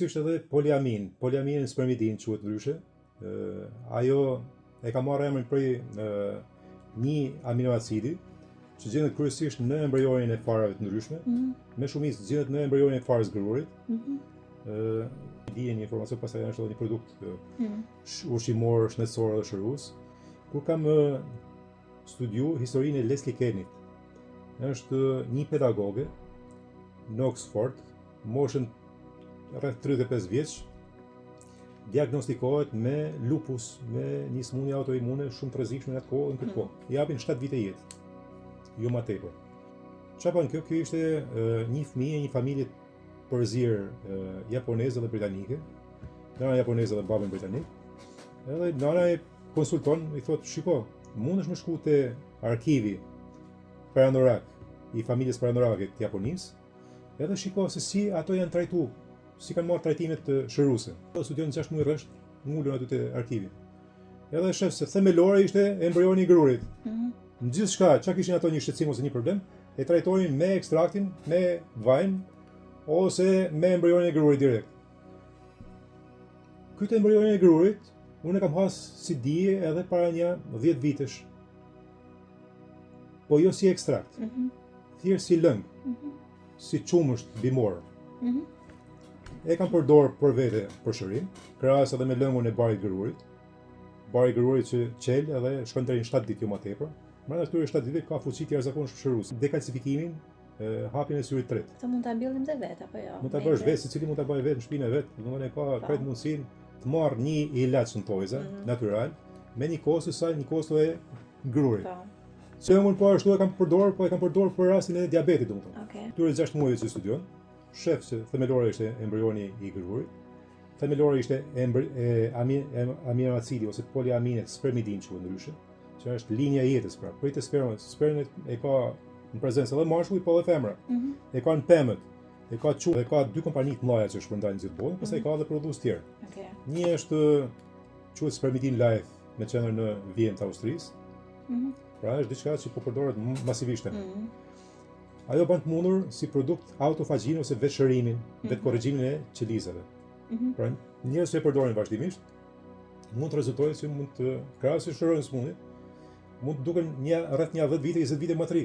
kryesisht edhe poliamin. Poliamin spermidin quhet ndryshe. Ajo e ka marrë emrin prej një aminoacidi që gjendet kryesisht në embrionin e farave të ndryshme, me shumicë gjendet në embrionin e farës grurit. Dijen një informacion pastaj është edhe një produkt ushqimor, shëndetësor dhe shërues. Kur kam studiu historinë e Leslie Kenit, është një pedagoge në Oxford, moshën rreth 35 vjeç, diagnostikohet me lupus, me një sëmundje autoimune shumë të rrezikshme në atë kohë, në këtë kohë. I japin 7 vite jetë, jo më tepër. Çfarë bën kjo? Kjo ishte një fëmijë, një familje përzir japoneze dhe britanike. Nëna japoneze dhe babën britanik. Edhe nëna e konsulton, i thotë, shiko, mundesh më shku te arkivi perandorak i familjes perandorakit të Japonisë, edhe shiko se si ato janë trajtuar, si kanë marrë trajtimet shëruese. Studion 6 muaj rresht, ngulur aty te arkivi. Edhe shef se themelore ishte embrioni i grurit. Në gjithçka, çka kishin ato një shqetësim ose një problem, e trajtonin me ekstraktin, me vajin ose me embrionin e grurit direkt. Këtë embrionin e grurit, unë e kam has si dije edhe para një 10 vitesh. Po jo si ekstrakt. Thjesht si lëng, si qumësht bimor. E kam përdor për vete për shërim, krahas edhe me lëngun e barit grurit. Bari grurit që qel edhe shkon deri në 7 ditë jo më tepër. Brenda këtyre 7 ditëve ka fuqi të jashtëzakonisht shëruese. Dekalcifikimin, hapjen e syrit të tretë. Këtë mund ta mbyllim dhe vetë apo jo? Mund ta bësh vetë, secili mund ta bëjë vetë në shtëpinë e vet, domethënë ka krejt mundësinë të marrë një ilaç suntoiza natyral me një kosë saj një kosë e grurit. Se unë po ashtu e kam përdorur, po e kam përdorur për rastin e diabetit domethënë. Këtyre 6 muajve që studion, shef se themelore ishte embrioni i grurit. Themelore ishte aminoacidi ose poliaminet spermidin quhet ndryshe, që është linja e jetës pra. Prej të spermës, spermet e ka në prezencë edhe mashkulli po edhe femra. E ka në pemët, e ka e ka 2 kompani të mëdha që shpërndajnë në gjithë botën, pastaj ka edhe prodhues tjerë. Një është quhet Spermidin Life me qendër në Vjenë të Austrisë. Pra është diçka që po përdoret masivisht. Ajo bën të mundur si produkt autofagjin ose vetshërimin, vetkorrigjimin e qelizave. Pra njerëz që e përdorin vazhdimisht mund të rezultojë se mund të krahasisht shërojnë sëmundjen, mund të duken rreth 10 vite, 20 vite më të ri.